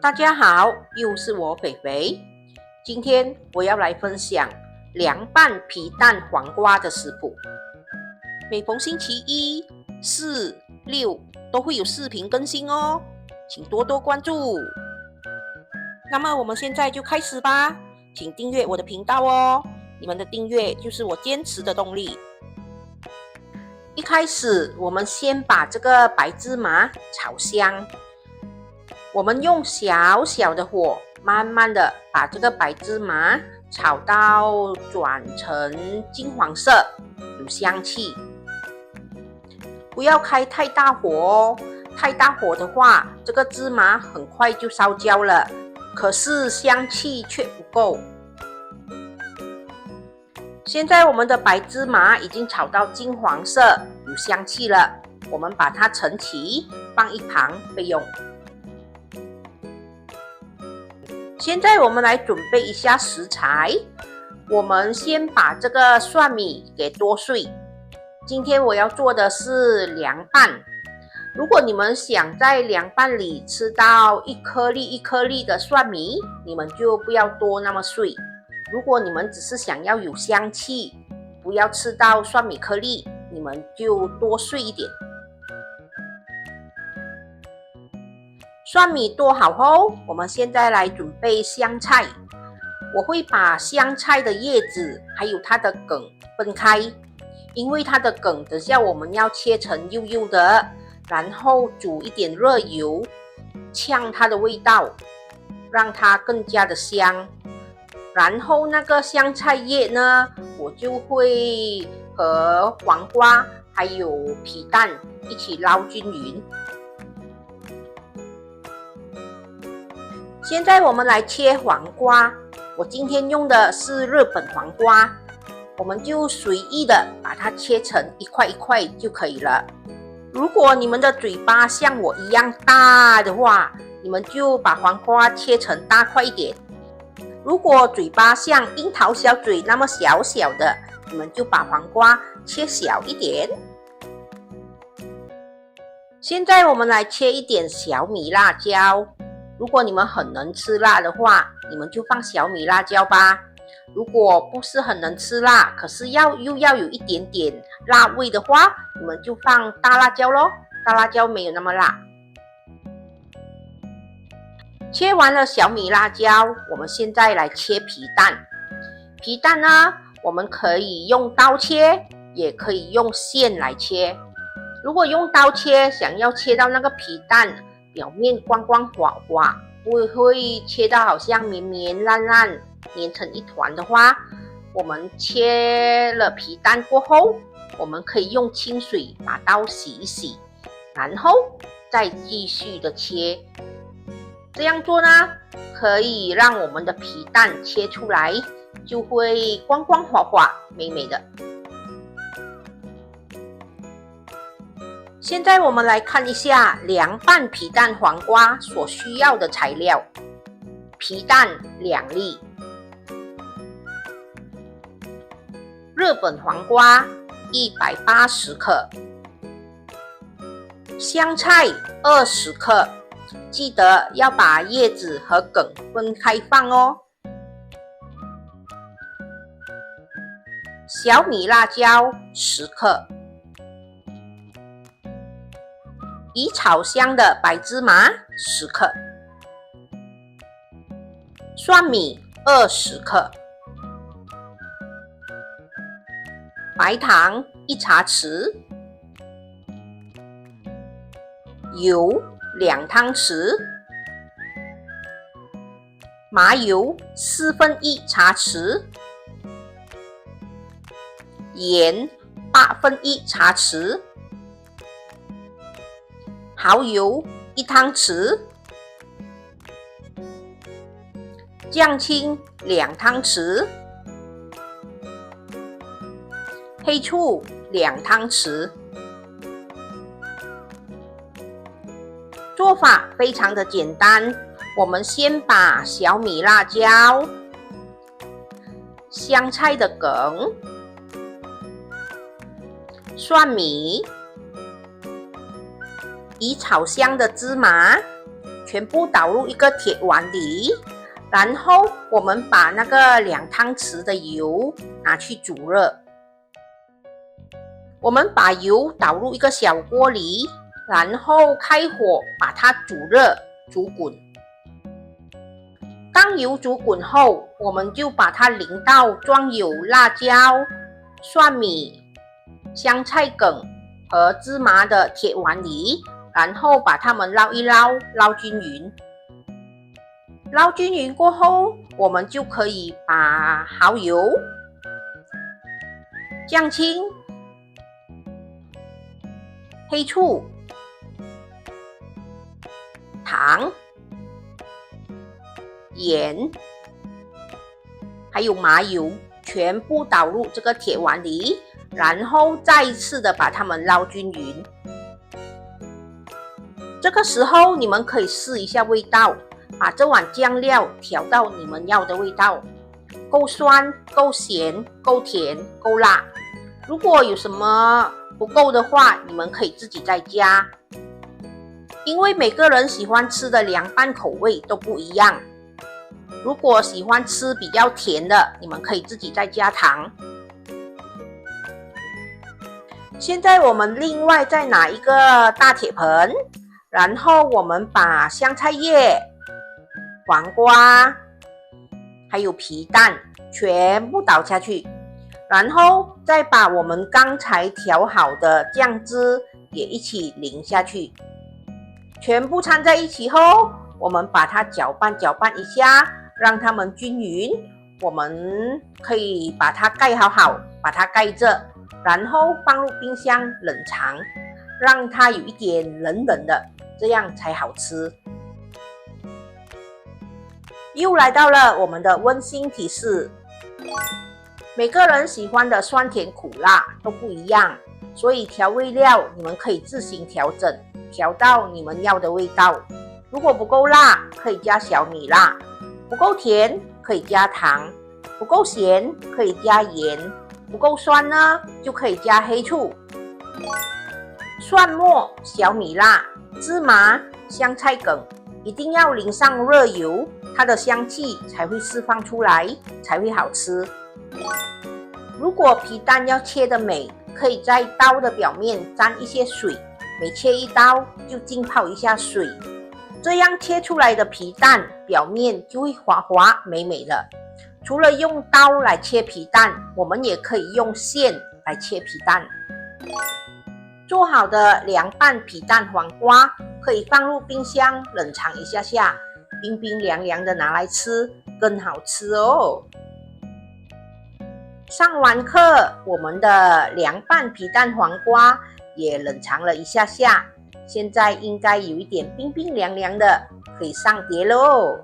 大家好，又是我肥肥。今天我要来分享凉拌皮蛋黄瓜的食谱。每逢星期一、四、六都会有视频更新哦，请多多关注。那么我们现在就开始吧，请订阅我的频道哦，你们的订阅就是我坚持的动力。一开始，我们先把这个白芝麻炒香。我们用小小的火，慢慢的把这个白芝麻炒到转成金黄色，有香气。不要开太大火哦，太大火的话，这个芝麻很快就烧焦了，可是香气却不够。现在我们的白芝麻已经炒到金黄色，有香气了，我们把它盛齐，放一旁备用。现在我们来准备一下食材，我们先把这个蒜米给剁碎。今天我要做的是凉拌，如果你们想在凉拌里吃到一颗粒一颗粒的蒜米，你们就不要剁那么碎。如果你们只是想要有香气，不要吃到蒜米颗粒，你们就剁碎一点。蒜米剁好后，我们现在来准备香菜。我会把香菜的叶子还有它的梗分开，因为它的梗等下我们要切成幼幼的，然后煮一点热油，呛它的味道，让它更加的香。然后那个香菜叶呢，我就会和黄瓜还有皮蛋一起捞均匀。现在我们来切黄瓜，我今天用的是日本黄瓜，我们就随意的把它切成一块一块就可以了。如果你们的嘴巴像我一样大的话，你们就把黄瓜切成大块一点。如果嘴巴像樱桃小嘴那么小小的，你们就把黄瓜切小一点。现在我们来切一点小米辣椒，如果你们很能吃辣的话，你们就放小米辣椒吧。如果不是很能吃辣，可是又要有一点点辣味的话，你们就放大辣椒咯，大辣椒没有那么辣。切完了小米辣椒，我们现在来切皮蛋。皮蛋呢，我们可以用刀切，也可以用线来切。如果用刀切，想要切到那个皮蛋表面光光滑滑，不会切到好像绵绵烂烂粘成一团的话，我们切了皮蛋过后，我们可以用清水把刀洗一洗，然后再继续的切。这样做呢，可以让我们的皮蛋切出来就会光光滑滑美美的。现在我们来看一下凉拌皮蛋黄瓜所需要的材料。皮蛋2粒，日本黄瓜180克，香菜20克，记得要把叶子和梗分开放哦。小米辣椒10克，已炒香的白芝麻10克，蒜米20克，白糖1茶匙，油2汤匙，麻油1/4茶匙，盐1/8茶匙，蚝油1汤匙，酱青2汤匙，黑醋2汤匙。做法非常的简单，我们先把小米辣椒、香菜的梗、蒜米、已炒香的芝麻全部倒入一个铁碗里，然后我们把那个2汤匙的油拿去煮热。我们把油倒入一个小锅里，然后开火把它煮热、煮滚。当油煮滚后，我们就把它淋到装有辣椒、蒜米、香菜梗和芝麻的铁碗里，然后把它们捞一捞，捞均匀。捞均匀过后，我们就可以把蚝油、酱青、黑醋、糖、盐，还有麻油，全部倒入这个铁碗里，然后再一次的把它们捞均匀。这个时候你们可以试一下味道，把这碗酱料调到你们要的味道，够酸、够咸、够甜、够辣。如果有什么不够的话，你们可以自己再加。因为每个人喜欢吃的凉拌口味都不一样。如果喜欢吃比较甜的，你们可以自己再加糖。现在我们另外再拿一个大铁盆，然后我们把香菜叶、黄瓜还有皮蛋全部倒下去，然后再把我们刚才调好的酱汁也一起淋下去。全部掺在一起后，我们把它搅拌一下，让它们均匀。我们可以把它盖好，把它盖着，然后放入冰箱冷藏，让它有一点冷冷的，这样才好吃。又来到了我们的温馨提示，每个人喜欢的酸甜苦辣都不一样，所以调味料你们可以自行调整，调到你们要的味道。如果不够辣，可以加小米辣；不够甜，可以加糖；不够咸，可以加盐；不够酸呢，就可以加黑醋。蒜末、小米辣、芝麻、香菜梗，一定要淋上热油，它的香气才会释放出来，才会好吃。如果皮蛋要切得美，可以在刀的表面沾一些水，每切一刀就浸泡一下水，这样切出来的皮蛋表面就会滑滑美美的。除了用刀来切皮蛋，我们也可以用线来切皮蛋。做好的凉拌皮蛋黄瓜可以放入冰箱冷藏一下下，冰冰凉凉的拿来吃更好吃哦。上完课，我们的凉拌皮蛋黄瓜也冷藏了一下下，现在应该有一点冰冰凉凉的，可以上碟喽。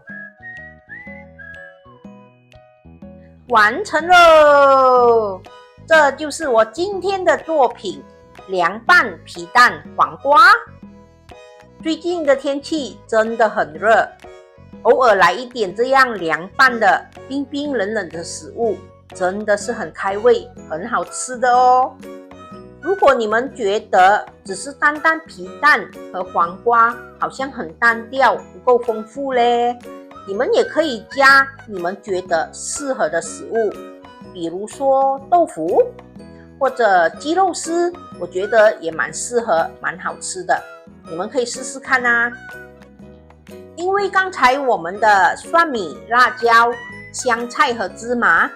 完成喽！这就是我今天的作品，凉拌皮蛋黄瓜。最近的天气真的很热，偶尔来一点这样凉拌的冰冰冷冷的食物，真的是很开胃，很好吃的哦。如果你们觉得只是单单皮蛋和黄瓜好像很单调，不够丰富嘞，你们也可以加你们觉得适合的食物，比如说豆腐或者鸡肉丝，我觉得也蛮适合，蛮好吃的，你们可以试试看啊。因为刚才我们的蒜米、辣椒、香菜和芝麻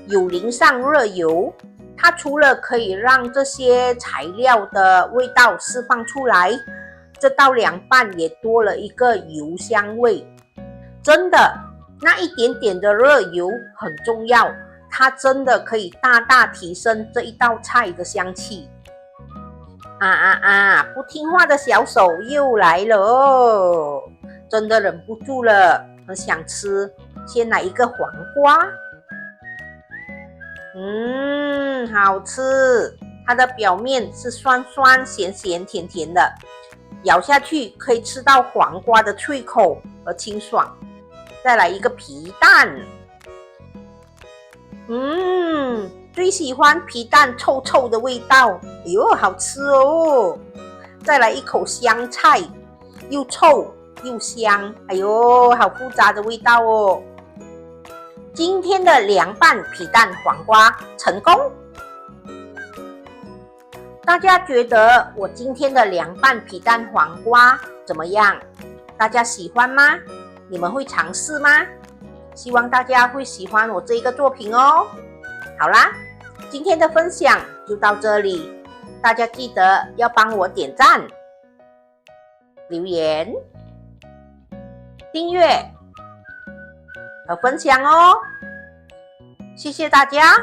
有淋上热油，它除了可以让这些材料的味道释放出来，这道凉拌也多了一个油香味。真的，那一点点的热油很重要，它真的可以大大提升这一道菜的香气。不听话的小手又来了哦，真的忍不住了，很想吃。先来一个黄瓜，好吃，它的表面是酸酸咸咸甜甜的，咬下去可以吃到黄瓜的脆口和清爽。再来一个皮蛋，最喜欢皮蛋臭臭的味道，好吃哦。再来一口香菜，又臭又香，哎呦，好复杂的味道哦。今天的凉拌皮蛋黄瓜成功。大家觉得我今天的凉拌皮蛋黄瓜怎么样？大家喜欢吗？你们会尝试吗？希望大家会喜欢我这一个作品哦。好啦，今天的分享就到这里，大家记得要帮我点赞、留言、订阅和分享哦。谢谢大家。